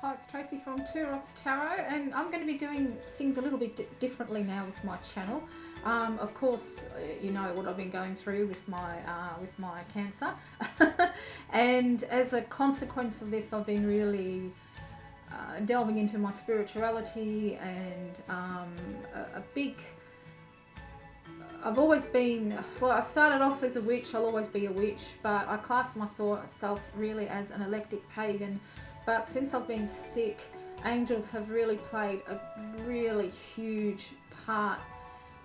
Hi, it's Tracy from Two Rocks Tarot, and I'm going to be doing things a little bit differently now with my channel. Of course, you know what I've been going through with my cancer, and as a consequence of this, I've been really delving into my spirituality and a big. I've always been, well, I started off as a witch, I'll always be a witch, but I class myself really as an eclectic pagan. But since I've been sick, angels have really played a really huge part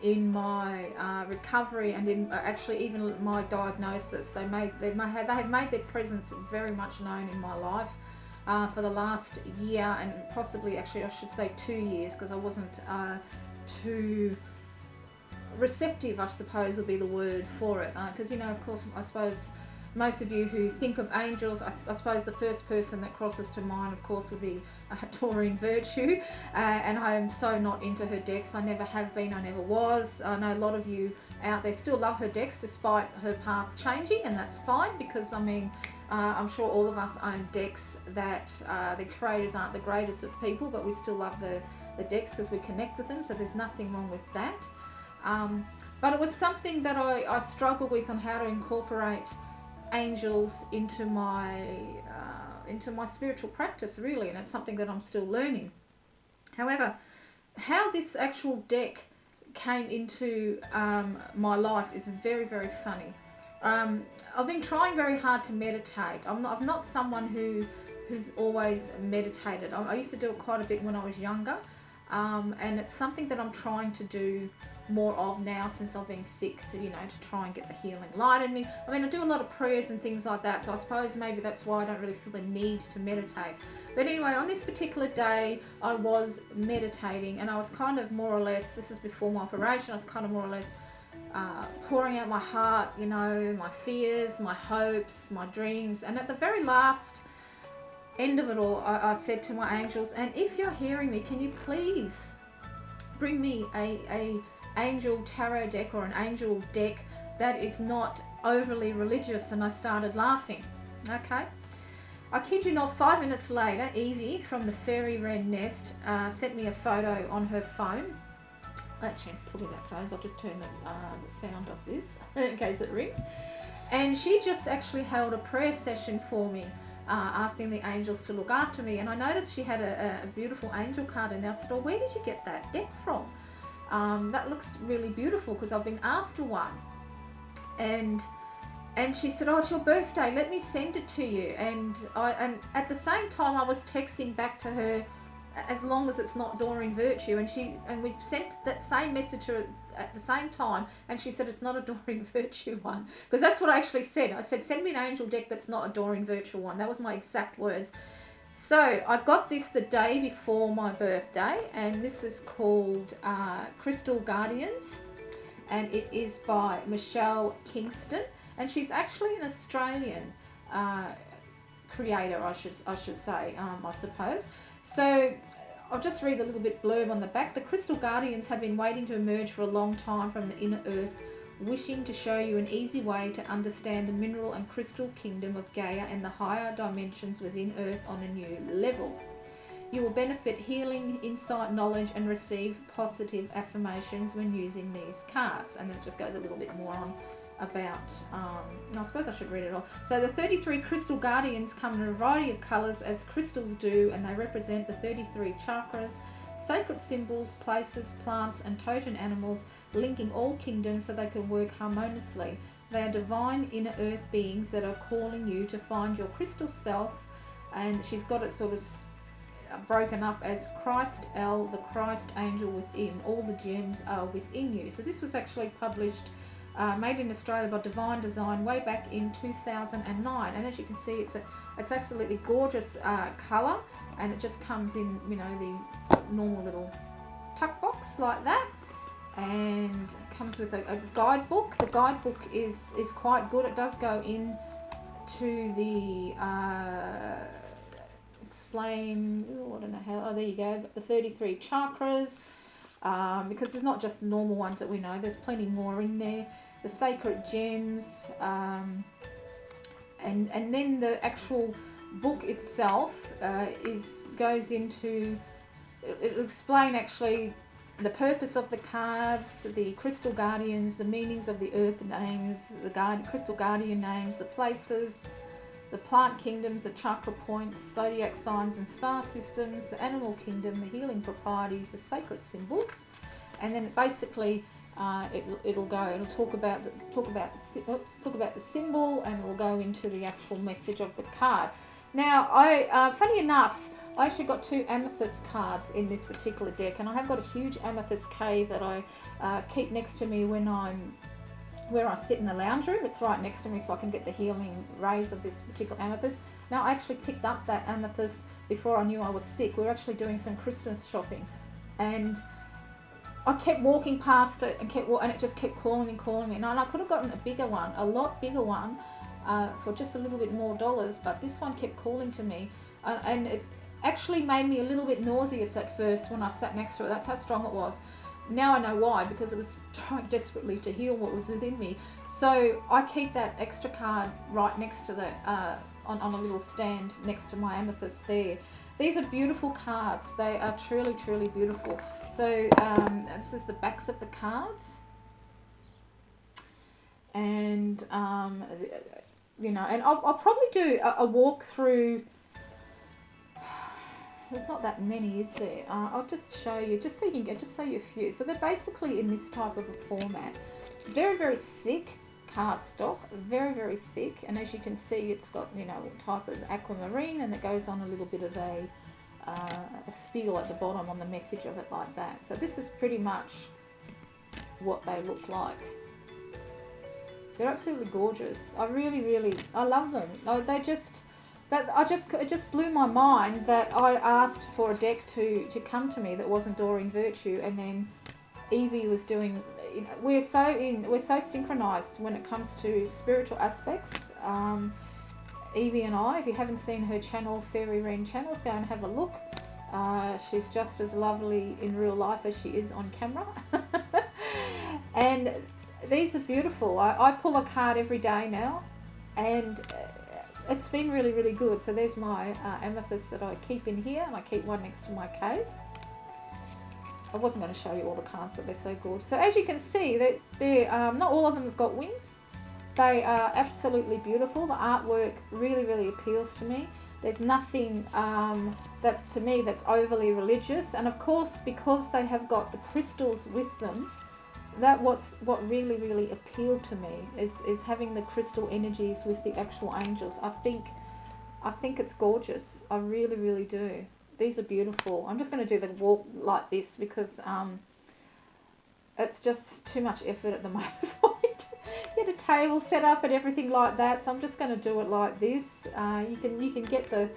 in my recovery and in actually even my diagnosis. They have made their presence very much known in my life for the last year, and possibly actually I should say 2 years, because I wasn't too receptive, I suppose would be the word for it, because you know, of course, I suppose most of you who think of angels, I suppose the first person that crosses to mind, of course, would be Doreen Virtue, and I am so not into her decks. I never have been, I never was. I know a lot of you out there still love her decks despite her path changing, and that's fine, because I mean, I'm sure all of us own decks that the creators aren't the greatest of people, but we still love the decks because we connect with them, so there's nothing wrong with that. But it was something that I struggled with, on how to incorporate angels into my spiritual practice, really, and it's something that I'm still learning. However, how this actual deck came into my life is very, very funny. I've been trying very hard to meditate. I'm not someone who's always meditated. I used to do it quite a bit when I was younger, and it's something that I'm trying to do more of now since I've been sick, to try and get the healing light in me. I mean, I do a lot of prayers and things like that, so I suppose maybe that's why I don't really feel the need to meditate. But anyway, on this particular day, I was meditating, and I was kind of more or less, this is before my operation, I was kind of more or less pouring out my heart, my fears, my hopes, my dreams. And at the very last end of it all, I said to my angels, and if you're hearing me, can you please bring me a angel tarot deck, or an angel deck that is not overly religious. And I started laughing. Okay, I kid you not, 5 minutes later, Evie from the Fairy Wren Nest sent me a photo on her phone. Actually, talking about phones, I'll just turn the sound off this in case it rings. And she just actually held a prayer session for me, asking the angels to look after me. And I noticed she had a beautiful angel card in there. I said, "Oh, where did you get that deck from? That looks really beautiful, because I've been after one." And she said, "Oh, it's your birthday, let me send it to you." And at the same time, I was texting back to her, "As long as it's not Doreen Virtue." And we sent that same message to her at the same time, and she said, "It's not a Doreen Virtue one," because that's what I actually said. I said, "Send me an angel deck that's not a Doreen Virtue one." That was my exact words. So I got this the day before my birthday, and this is called Crystal Guardians, and it is by Michele Kingston, and she's actually an Australian creator, I should say, I suppose. So I'll just read a little bit blurb on the back. "The Crystal Guardians have been waiting to emerge for a long time from the inner earth, wishing to show you an easy way to understand the mineral and crystal kingdom of Gaia and the higher dimensions within Earth on a new level. You will benefit healing, insight, knowledge, and receive positive affirmations when using these cards." And then it just goes a little bit more on about, I suppose I should read it all. So the 33 Crystal Guardians come in a variety of colours, as crystals do, and they represent the 33 chakras, sacred symbols, places, plants, and totem animals, linking all kingdoms so they can work harmoniously. They are divine inner earth beings that are calling you to find your crystal self. And she's got it sort of broken up as Christ L, the Christ angel within. All the gems are within you. So this was actually published, made in Australia by Divine Design way back in 2009. And as you can see, it's absolutely gorgeous colour, and it just comes in, the normal little tuck box like that, and it comes with a guidebook. The guidebook is quite good. It does go in to the explain, I don't know how, there you go, the 33 chakras, because there's not just normal ones that we know, there's plenty more in there. The sacred gems, and then the actual book itself goes into, it'll explain actually the purpose of the cards, the crystal guardians, the meanings of the earth names, the crystal guardian names, the places, the plant kingdoms, the chakra points, zodiac signs and star systems, the animal kingdom, the healing properties, the sacred symbols, and then basically it'll talk about the symbol, and we'll go into the actual message of the card. Now, funny enough, I actually got 2 amethyst cards in this particular deck, and I have got a huge amethyst cave that I keep next to me where I sit in the lounge room. It's right next to me, so I can get the healing rays of this particular amethyst. Now, I actually picked up that amethyst before I knew I was sick. We were actually doing some Christmas shopping, and I kept walking past it and it just kept calling me. And I could have gotten a bigger one, a lot bigger one, for just a little bit more dollars, but this one kept calling to me, and it actually made me a little bit nauseous at first when I sat next to it. That's how strong it was. Now I know why, because it was trying desperately to heal what was within me. So I keep that extra card right next to the on a little stand next to my amethyst there. These are beautiful cards. They are truly, truly beautiful. So this is the backs of the cards, and and I'll probably do a walkthrough. There's not that many, is there? I'll just show you, just so you a few. So they're basically in this type of a format. Very, very thick cardstock, very, very thick. And as you can see, it's got, a type of aquamarine, and it goes on a little bit of a spiel at the bottom on the message of it like that. So this is pretty much what they look like. They're absolutely gorgeous. I love them. It just blew my mind that I asked for a deck to come to me that wasn't Doreen Virtue, and then Evie was doing. We're so synchronized when it comes to spiritual aspects. Evie and I, if you haven't seen her channel, Fairy Wren Channels, go and have a look. She's just as lovely in real life as she is on camera. And these are beautiful. I pull a card every day now, and it's been really, really good. So there's my amethyst that I keep in here, and I keep one next to my cave. I wasn't going to show you all the cards, but they're so gorgeous. So as you can see, they're not all of them have got wings. They are absolutely beautiful. The artwork really, really appeals to me. There's nothing that to me that's overly religious, and of course, because they have got the crystals with them, what really, really appealed to me is having the crystal energies with the actual angels. I think it's gorgeous. I really, really do. These are beautiful. I'm just going to do the walk like this because it's just too much effort at the moment for me to get a table set up and everything like that. So I'm just going to do it like this. You can get the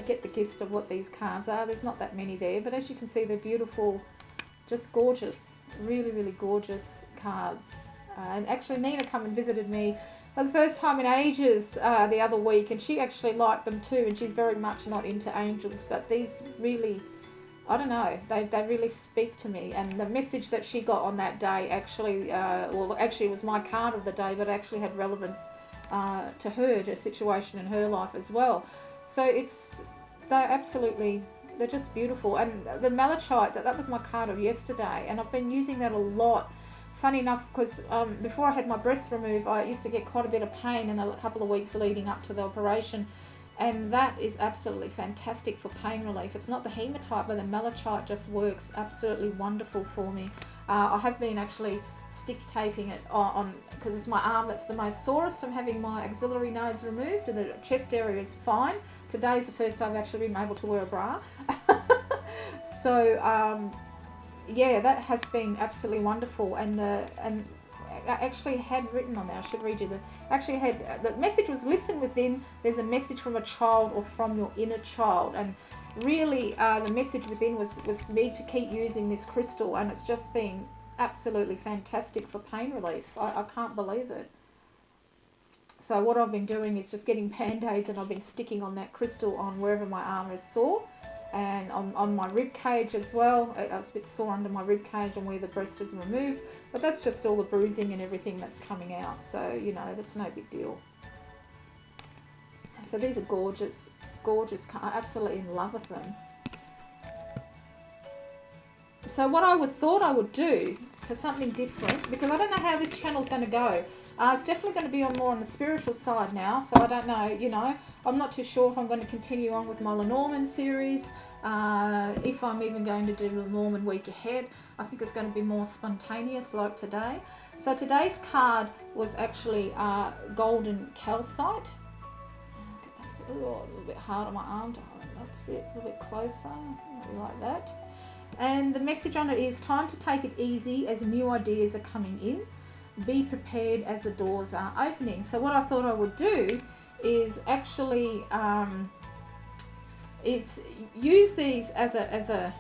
get the gist of what these cards are. There's not that many there, but as you can see, they're beautiful. Just gorgeous, really, really gorgeous cards. And actually Nina come and visited me for the first time in ages the other week, and she actually liked them too, and she's very much not into angels, but these really, I don't know, they really speak to me. And the message that she got on that day actually, it was my card of the day, but it actually had relevance to her, to a situation in her life as well. So they're just beautiful. And the malachite, that was my card of yesterday, and I've been using that a lot. Funny enough, because before I had my breast removed, I used to get quite a bit of pain in the couple of weeks leading up to the operation, and that is absolutely fantastic for pain relief. It's not the hematite, but the malachite just works absolutely wonderful for me. I have been actually stick taping it on because it's my arm that's the most sorest from having my axillary nodes removed, and the chest area is fine. Today's the first time I've actually been able to wear a bra. So yeah, that has been absolutely wonderful. And I actually had written on there, I should read you the message was, listen within, there's a message from a child or from your inner child. And really the message within was me to keep using this crystal, and it's just been absolutely fantastic for pain relief. I can't believe it. So what I've been doing is just getting band-aids, and I've been sticking on that crystal on wherever my arm is sore, and on my rib cage as well. I was a bit sore under my rib cage and where the breast is removed, but that's just all the bruising and everything that's coming out, so that's no big deal. So these are gorgeous, gorgeous cards. I'm absolutely in love with them. So what I thought I would do for something different, because I don't know how this channel's going to go. It's definitely going to be more on the spiritual side now. So I don't know, you know, I'm not too sure if I'm going to continue on with my Lenormand series. If I'm even going to do the Lenormand week ahead. I think it's going to be more spontaneous like today. So today's card was actually Golden Calcite. Oh, a little bit hard on my arm. That's it, a little bit closer, maybe like that. And the message on it is time to take it easy as new ideas are coming in. Be prepared as the doors are opening. So what I thought I would do is actually is use these as a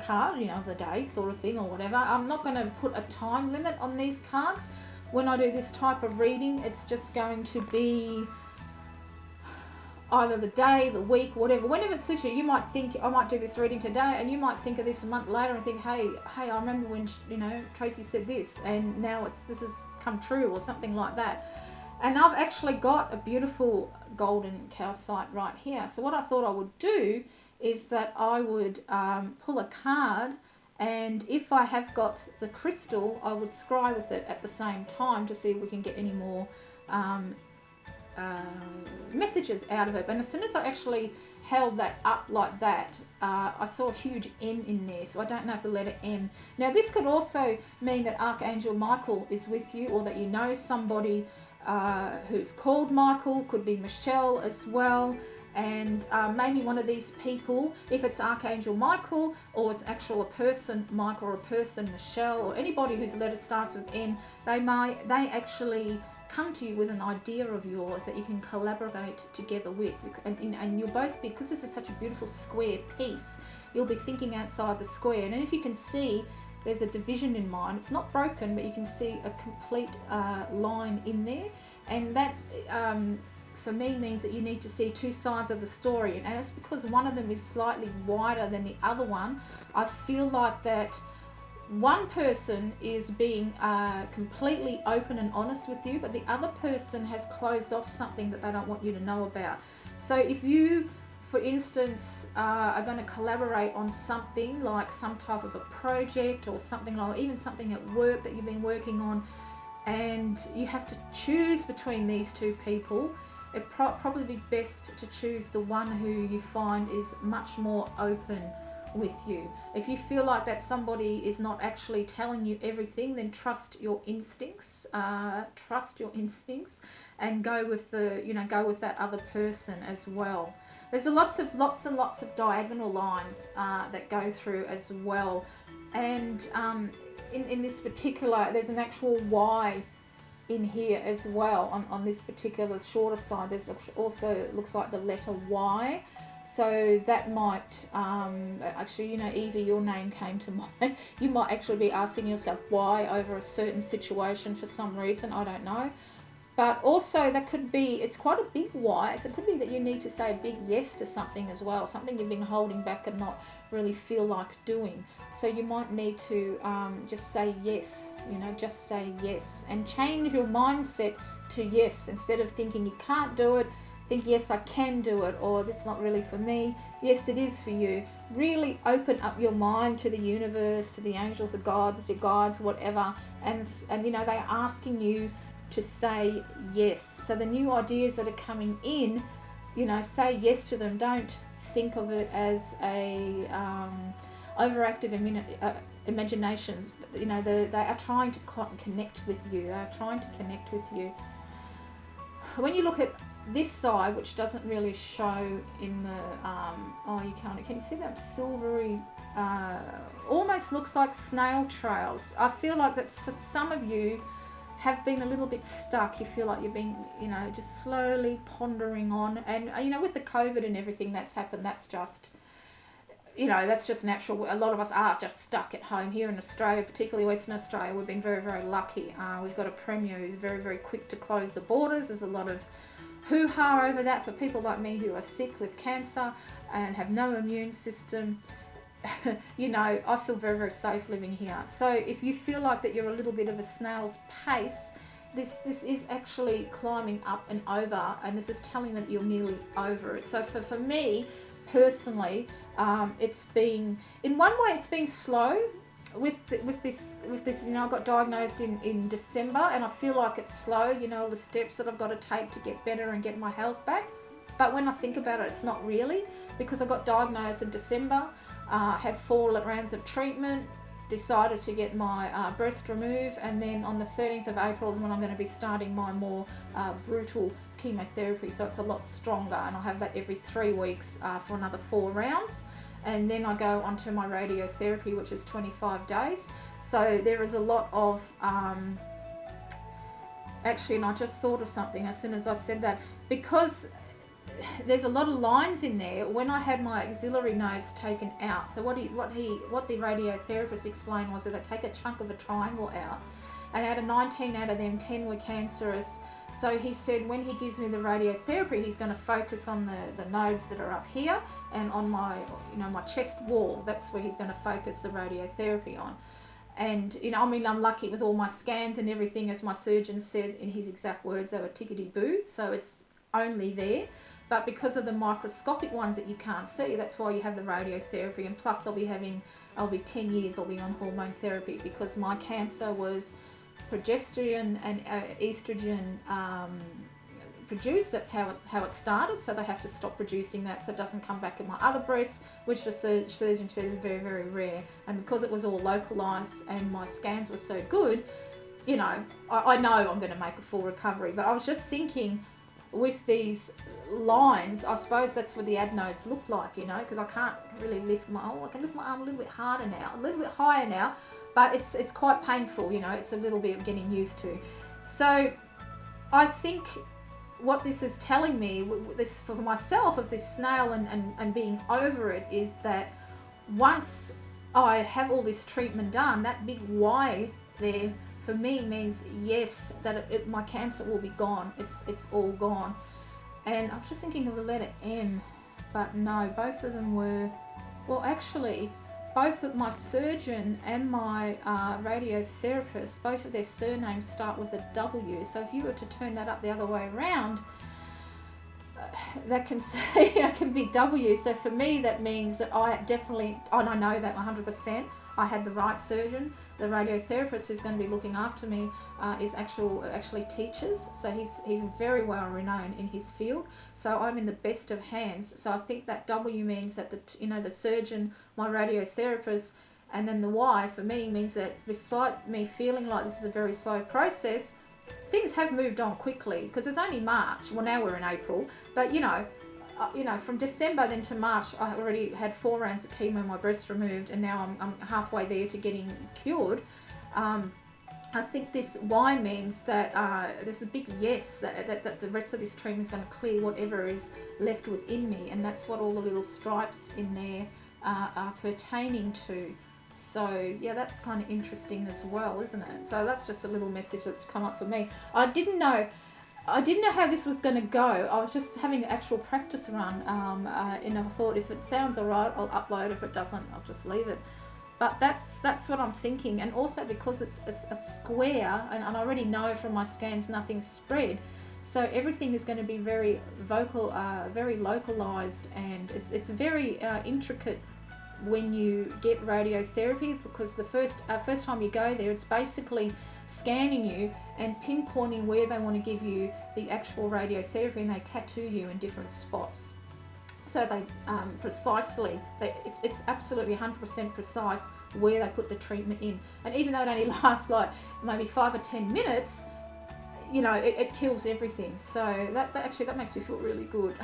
card, you know, of the day sort of thing or whatever. I'm not going to put a time limit on these cards. When I do this type of reading, it's just going to be either the day, the week, whatever. Whenever it suits you, you might think, I might do this reading today, and you might think of this a month later and think, hey, I remember when, you know, Tracy said this, and now this has come true, or something like that. And I've actually got a beautiful golden calcite right here. So what I thought I would do is that I would pull a card, and if I have got the crystal, I would scry with it at the same time to see if we can get any more messages out of it. And as soon as I actually held that up like that, I saw a huge M in there, so I don't know if the letter M. Now this could also mean that Archangel Michael is with you, or that you know somebody who's called Michael. Could be Michele as well. And maybe one of these people, if it's Archangel Michael, or it's actual a person Michael, or a person Michele, or anybody whose letter starts with M, they actually come to you with an idea of yours that you can collaborate together with, and you'll both be, because this is such a beautiful square piece, you'll be thinking outside the square. And if you can see, there's a division in mine. It's not broken, but you can see a complete line in there, and that for me means that you need to see two sides of the story. And it's because one of them is slightly wider than the other one. I feel like that one person is being completely open and honest with you, but the other person has closed off something that they don't want you to know about. So if you, for instance, are going to collaborate on something like some type of a project, or something like, even something at work that you've been working on, and you have to choose between these two people, it'd probably be best to choose the one who you find is much more open with you. If you feel like that somebody is not actually telling you everything, then trust your instincts. Trust your instincts, and go with go with that other person as well. There's lots and lots of diagonal lines that go through as well, and in this particular, there's an actual Y in here as well on this particular shorter side. There's also, looks like the letter Y. So that might, actually, you know, Evie, your name came to mind. You might actually be asking yourself why over a certain situation for some reason, I don't know. But also that could be, it's quite a big why, so it could be that you need to say a big yes to something as well, something you've been holding back and not really feel like doing. So you might need to just say yes, you know, just say yes, and change your mindset to yes. Instead of thinking you can't do it, think yes, I can do it, or this is not really for me. Yes, it is for you. Really open up your mind to the universe, to the angels, the gods, your guides, whatever, and you know, they're asking you to say yes. So the new ideas that are coming in, you know, say yes to them. Don't think of it as a overactive imaginations. You know, they are trying to connect with you. They are trying to connect with you. When you look at this side, which doesn't really show in the oh, you can't, can you see that silvery, almost looks like snail trails. I feel like that's, for some of you, have been a little bit stuck. You feel like you've been, you know, just slowly pondering on, and you know, with the COVID and everything that's happened, that's just, you know, that's just natural. A lot of us are just stuck at home here in Australia, particularly Western Australia. We've been very, very lucky. We've got a Premier who's very, very quick to close the borders. There's a lot of hoo-ha over that for people like me who are sick with cancer and have no immune system. You know, I feel very, very safe living here. So if you feel like that you're a little bit of a snail's pace, this is actually climbing up and over, and this is telling me that you're nearly over it. So for me personally, it's been, in one way it's been slow with this, you know, I got diagnosed in December, and I feel like it's slow, you know, all the steps that I've got to take to get better and get my health back. But when I think about it, it's not really, because I got diagnosed in December, had 4 rounds of treatment, decided to get my breast removed, and then on the 13th of April is when I'm going to be starting my more brutal chemotherapy. So it's a lot stronger, and I'll have that every 3 weeks for another 4 rounds. And then I go onto my radiotherapy, which is 25 days. So there is a lot of actually, and I just thought of something as soon as I said that, because there's a lot of lines in there. When I had my axillary nodes taken out, so what the radiotherapist explained was that they take a chunk of a triangle out, and out of 19 out of them, 10 were cancerous. So he said when he gives me the radiotherapy, he's going to focus on the nodes that are up here and on my, you know, my chest wall. That's where he's going to focus the radiotherapy on. And, you know, I mean, I'm lucky with all my scans and everything, as my surgeon said in his exact words, they were tickety-boo. So it's only there. But because of the microscopic ones that you can't see, that's why you have the radiotherapy. And plus I'll be 10 years I'll be on hormone therapy, because my cancer was progesterone and estrogen produced. That's how it started. So they have to stop producing that, so it doesn't come back in my other breast, which the surgeon said is very, very rare. And because it was all localized and my scans were so good, you know, I know I'm going to make a full recovery. But I was just thinking, with these lines, I suppose that's what the adenodes look like, you know, because I can't really lift I can lift my arm a little bit harder now, a little bit higher now, but it's quite painful, you know, it's a little bit of getting used to. So I think what this is telling me, this for myself, of this snail and being over it, is that once I have all this treatment done, that big Y there for me means yes, that my cancer will be gone. It's all gone. And I was just thinking of the letter M, but no, both of them were, well, actually, both of my surgeon and my radiotherapist, both of their surnames start with a W. So if you were to turn that up the other way around, that can say, it can be W. So for me, that means that I definitely, and I know that 100%, I had the right surgeon. The radiotherapist who's going to be looking after me is actually teaches, so he's very well renowned in his field. So I'm in the best of hands. So I think that W means that the surgeon, my radiotherapist, and then the Y for me means that despite me feeling like this is a very slow process, things have moved on quickly, because it's only March. Well, now we're in April, but you know, from December then to March, I already had 4 rounds of chemo, my breast removed, and now I'm halfway there to getting cured. I think this Y means that there's a big yes, that the rest of this treatment is going to clear whatever is left within me, and that's what all the little stripes in there are pertaining to. So yeah, that's kind of interesting as well, isn't it? So that's just a little message that's come up for me. I didn't know how this was going to go. I was just having an actual practice run, and I thought if it sounds alright, I'll upload. If it doesn't, I'll just leave it. But that's what I'm thinking. And also because it's a square, and I already know from my scans nothing's spread, so everything is going to be very very localized, and it's very intricate when you get radiotherapy, because the first time you go there, it's basically scanning you and pinpointing where they want to give you the actual radiotherapy, and they tattoo you in different spots. So they it's absolutely 100% precise where they put the treatment in. And even though it only lasts like maybe 5 or 10 minutes, you know, it kills everything. So that makes me feel really good.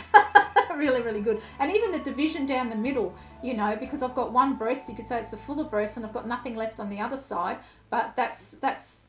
Really, really good. And even the division down the middle, you know, because I've got one breast, you could say it's the fuller breast, and I've got nothing left on the other side, but that's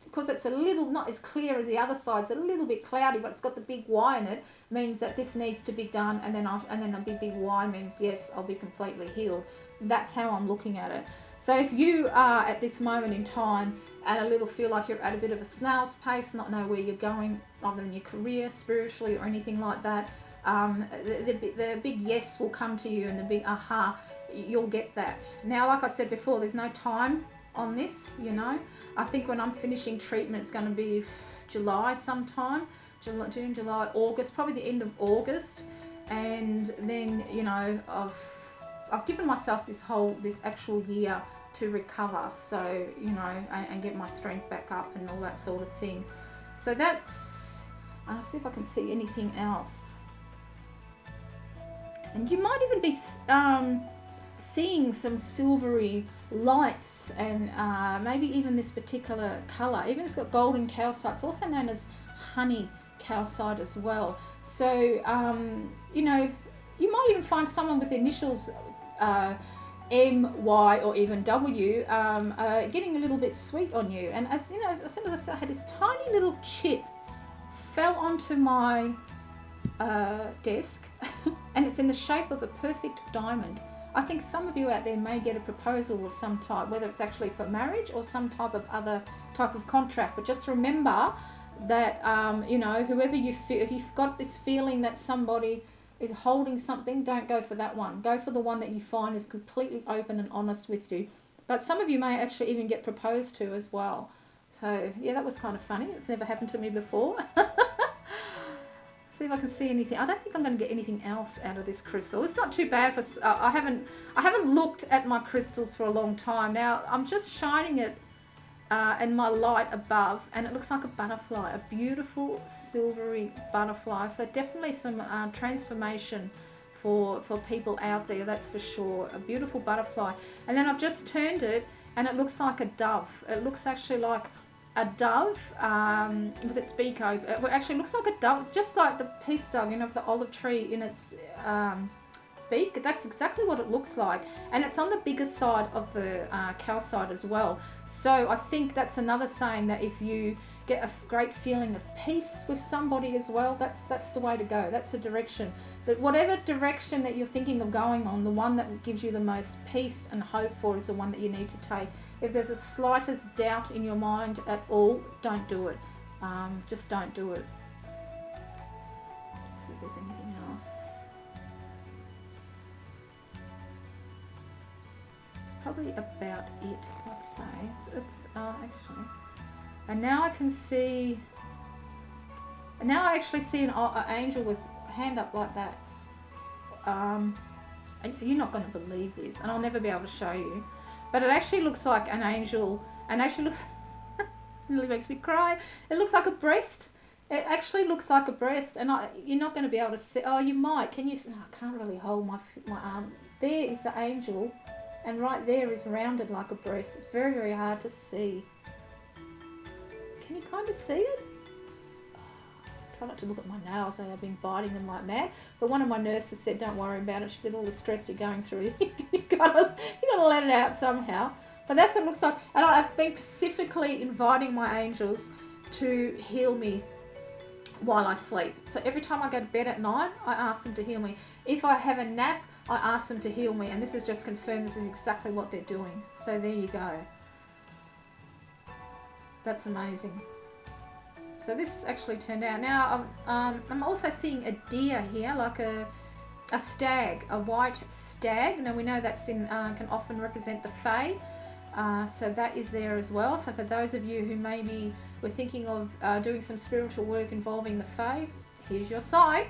because it's a little not as clear as the other side. It's a little bit cloudy, but it's got the big Y in it, means that this needs to be done, and then a big Y means yes, I'll be completely healed. That's how I'm looking at it. So if you are at this moment in time and feel like you're at a bit of a snail's pace, not know where you're going, either in your career, spiritually, or anything like that, the big yes will come to you, and the big aha, you'll get that. Now, like I said before, there's no time on this, you know. I think when I'm finishing treatment, it's going to be July sometime, June, July, August, probably the end of August, and then, you know, I've given myself this actual year to recover, so, you know, and get my strength back up and all that sort of thing. So that's, I'll see if I can see anything else. And you might even be seeing some silvery lights, and maybe even this particular colour. Even it's got golden calcite. It's also known as honey calcite as well. So, you know, you might even find someone with initials M, Y, or even W getting a little bit sweet on you. And as you know, as soon as I had this tiny little chip fell onto my desk, and it's in the shape of a perfect diamond. I think some of you out there may get a proposal of some type, whether it's actually for marriage or some type of other type of contract. But just remember that, you know, whoever you feel, if you've got this feeling that somebody is holding something, don't go for that one. Go for the one that you find is completely open and honest with you. But some of you may actually even get proposed to as well. So, yeah, that was kind of funny. It's never happened to me before. See if I can see anything. I don't think I'm going to get anything else out of this crystal. It's not too bad for. I haven't looked at my crystals for a long time now. I'm just shining it in my light above, and it looks like a butterfly, a beautiful silvery butterfly. So definitely some transformation for people out there. That's for sure. A beautiful butterfly. And then I've just turned it, and it looks like a dove. It looks actually like a dove with its beak open. It actually looks like a dove, just like the peace dove, you know, of the olive tree in its beak. That's exactly what it looks like, and it's on the bigger side of the calcite as well. So I think that's another saying that if you get a great feeling of peace with somebody as well, that's the way to go. That's the direction. That whatever direction that you're thinking of going on, the one that gives you the most peace and hope for is the one that you need to take. If there's a slightest doubt in your mind at all, don't do it. Just don't do it. Let's see if there's anything else. It's probably about it, I'd say. It's actually... And now I can see... And now I actually see an angel with a hand up like that. And you're not going to believe this, and I'll never be able to show you. But it actually looks like an angel, and actually looks... it really makes me cry. It looks like a breast. It actually looks like a breast, and you're not going to be able to see... Oh, you might. Can you... Oh, I can't really hold my arm. There is the angel, and right there is rounded like a breast. It's very, very hard to see. Can you kind of see it? Try not to look at my nails. I've been biting them like mad. But one of my nurses said, don't worry about it. She said, all the stress you're going through, you gotta let it out somehow. But that's what it looks like. And I've been specifically inviting my angels to heal me while I sleep. So every time I go to bed at night, I ask them to heal me. If I have a nap, I ask them to heal me. And this is just confirmed this is exactly what they're doing. So there you go. That's amazing. So this actually turned out. Now I'm also seeing a deer here, like a stag, a white stag. Now we know that's can often represent the fae. So that is there as well. So for those of you who maybe were thinking of doing some spiritual work involving the fae, here's your sign.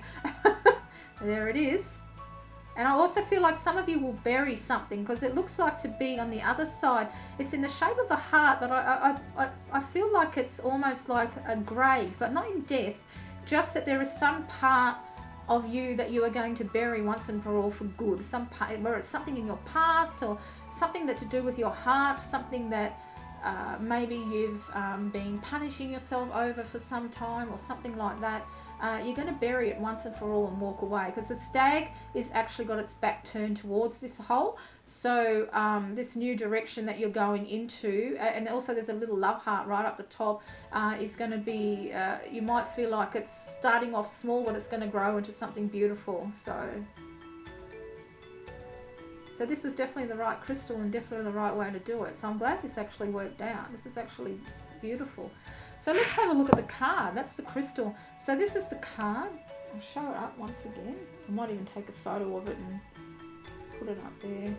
There it is. And I also feel like some of you will bury something, because it looks like to be on the other side. It's in the shape of a heart, but I feel like it's almost like a grave, but not in death. Just that there is some part of you that you are going to bury once and for all for good. Some part, where it's something in your past, or something that to do with your heart, something that maybe you've been punishing yourself over for some time, or something like that. You're going to bury it once and for all and walk away, because the stag is actually got its back turned towards this hole. So this new direction that you're going into, and also there's a little love heart right up the top, is going to be, you might feel like it's starting off small, but it's going to grow into something beautiful. So this is definitely the right crystal and definitely the right way to do it. So I'm glad this actually worked out. This is actually beautiful. So let's have a look at the card. That's the crystal. So this is the card. I'll show it up once again. I might even take a photo of it and put it up there.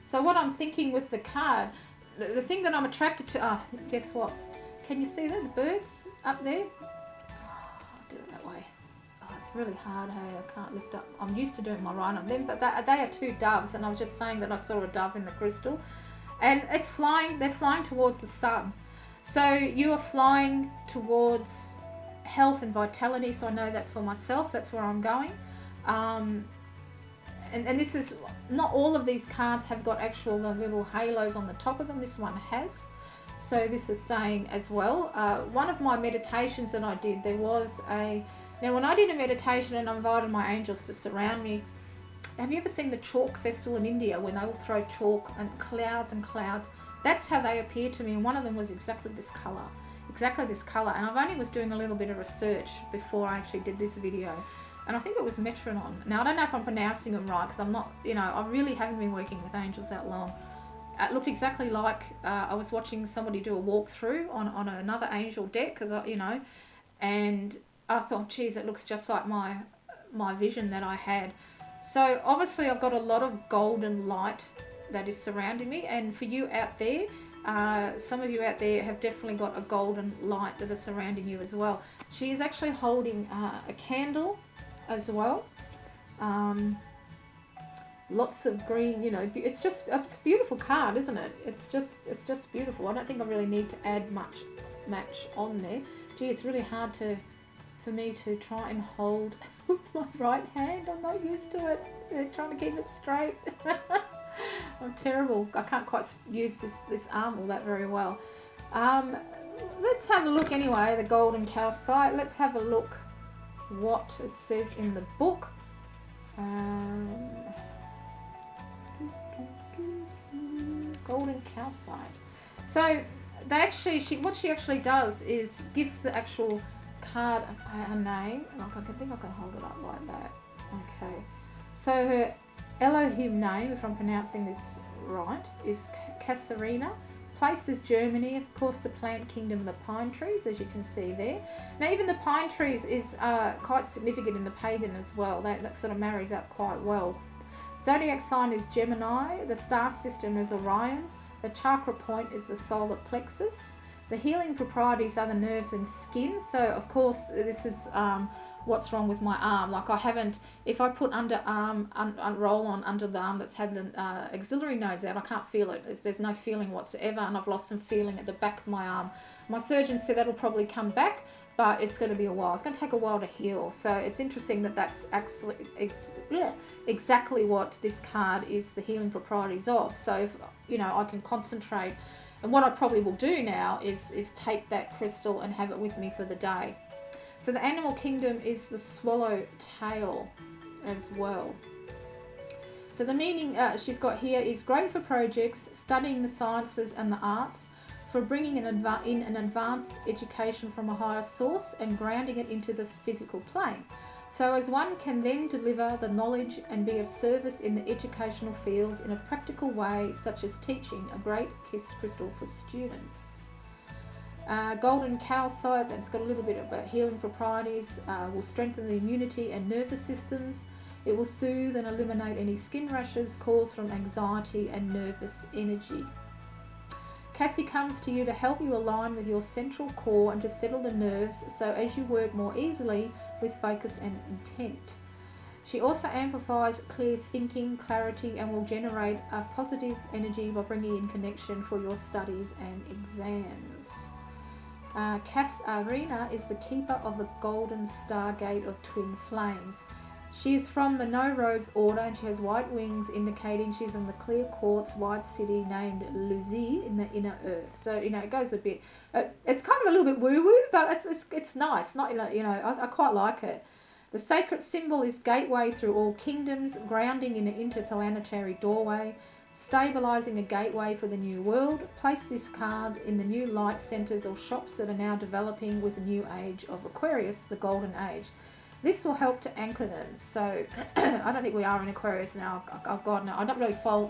So what I'm thinking with the card, the thing that I'm attracted to, guess what? Can you see that? The birds up there? Oh, I'll do it that way. Oh, it's really hard, hey, I can't lift up. I'm used to doing my right on them, but they are two doves, and I was just saying that I saw a dove in the crystal. And it's flying, they're flying towards the sun. So you are flying towards health and vitality, so I know that's for myself, that's where I'm going. And this is, not all of these cards have got actual little halos on the top of them, this one has. So this is saying as well, one of my meditations that I did, there was now when I did a meditation and I invited my angels to surround me, have you ever seen the chalk festival in India when they all throw chalk and clouds and clouds? That's how they appear to me, and one of them was exactly this colour. And I've only was doing a little bit of research before I actually did this video, and I think it was Metronon. Now I don't know if I'm pronouncing them right, because I'm not, I really haven't been working with angels that long. It looked exactly like I was watching somebody do a walkthrough on another angel deck, because and I thought, geez, it looks just like my vision that I had. So obviously I've got a lot of golden light that is surrounding me, and for you out there, some of you out there have definitely got a golden light that is surrounding you as well. She is actually holding a candle as well. Lots of green, it's a beautiful card, isn't it? It's just beautiful. I don't think I really need to add much on there. Gee, it's really hard for me to try and hold with my right hand. I'm not used to it. They're trying to keep it straight. I'm terrible. I can't quite use this arm all that very well. Let's have a look anyway, the Golden Calcite. Let's have a look what it says in the book. Golden Calcite. So what she actually does is gives the actual card a name. Like, I think I can hold it up like that. Okay. So her Elohim name, if I'm pronouncing this right, is Kasarina. Place is Germany, of course, the plant kingdom of the pine trees, as you can see there. Now, even the pine trees is quite significant in the pagan as well. That sort of marries up quite well. Zodiac sign is Gemini. The star system is Orion. The chakra point is the solar plexus. The healing properties are the nerves and skin. So, of course, this is what's wrong with my arm. Like, I haven't, if I put roll on under the arm that's had the axillary nodes out, I can't feel it. There's no feeling whatsoever, and I've lost some feeling at the back of my arm. My surgeon said that'll probably come back, but it's going to be a while. It's going to take a while to heal. So it's interesting that that's actually exactly what this card is the healing properties of. So if, I can concentrate, and what I probably will do now is take that crystal and have it with me for the day. So the animal kingdom is the swallow tail as well. So the meaning she's got here is great for projects, studying the sciences and the arts, for bringing in an advanced education from a higher source and grounding it into the physical plane. So as one can then deliver the knowledge and be of service in the educational fields in a practical way, such as teaching, a great crystal for students. Golden Calcite, that's got a little bit about healing properties, will strengthen the immunity and nervous systems. It will soothe and eliminate any skin rashes caused from anxiety and nervous energy. Cassie comes to you to help you align with your central core and to settle the nerves so as you work more easily with focus and intent. She also amplifies clear thinking, clarity, and will generate a positive energy by bringing in connection for your studies and exams. Kasarina is the keeper of the golden stargate of twin flames. She is from the No Robes order, and she has white wings, indicating she's from the clear quartz white city named Luzi in the inner earth. So it goes a bit. It's kind of a little bit woo woo, but it's nice. Not I quite like it. The sacred symbol is gateway through all kingdoms, grounding in an interplanetary doorway, stabilizing a gateway for the new world. Place this card in the new light centers or shops that are now developing with the new age of Aquarius, the golden age. This will help to anchor them. So I don't think we are in Aquarius now. Oh God, no. I don't really follow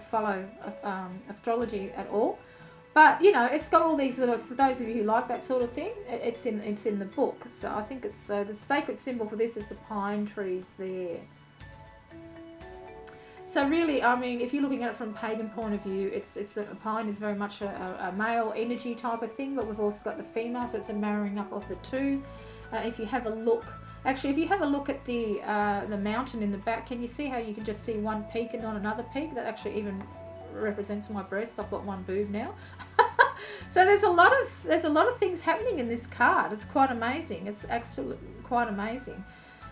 astrology at all. But it's got all these little. For those of you who like that sort of thing, it's in the book. So I think it's the sacred symbol for this is the pine trees there. So really, I mean, if you're looking at it from a pagan point of view, it's that the pine is very much a male energy type of thing, but we've also got the female, so it's a marrying up of the two. If you have a look, actually, if you have a look at the mountain in the back, can you see how you can just see one peak and not another peak? That actually even represents my breast. I've got one boob now. So there's a lot of things happening in this card. It's quite amazing. It's actually quite amazing.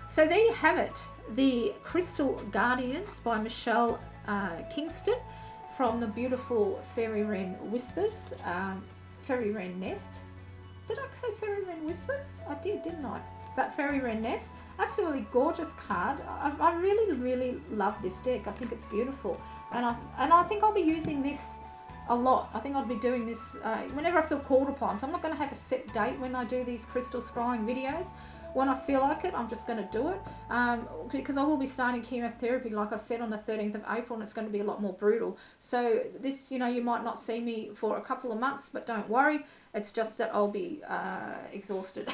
So there you have it, the Crystal Guardians by Michele Kingston from the beautiful Fairy Wren Whispers, Fairy Wren Nest. Did I say Fairy Wren Whispers? I did, didn't I? But Fairy Wren Nest, absolutely gorgeous card. I really, really love this deck. I think it's beautiful, and I think I'll be using this a lot. I think I'll be doing this whenever I feel called upon. So I'm not going to have a set date when I do these crystal scrying videos. When I feel like it, I'm just going to do it, because I will be starting chemotherapy, like I said, on the 13th of April, and it's going to be a lot more brutal. So this, you know, you might not see me for a couple of months, but don't worry. It's just that I'll be exhausted,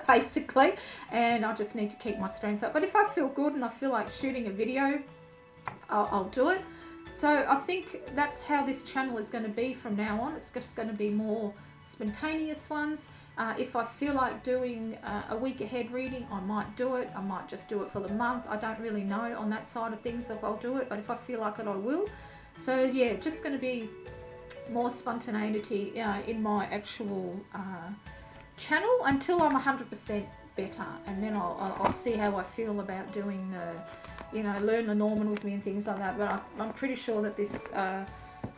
basically, and I just need to keep my strength up. But if I feel good and I feel like shooting a video, I'll do it. So I think that's how this channel is going to be from now on. It's just going to be more spontaneous ones. If I feel like doing a week ahead reading, I might do it. I might just do it for the month. I don't really know on that side of things if I'll do it, but if I feel like it, I will. So yeah, just going to be more spontaneity in my actual channel until I'm 100% better, and then I'll see how I feel about doing the, you know, learn the Norman with me and things like that. But I'm pretty sure that this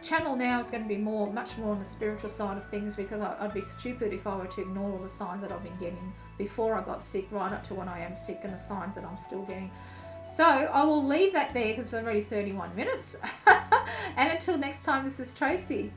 channel now is going to be much more on the spiritual side of things, because I'd be stupid if I were to ignore all the signs that I've been getting before I got sick, right up to when I am sick, and the signs that I'm still getting. So I will leave that there because it's already 31 minutes. And until next time, this is Tracy.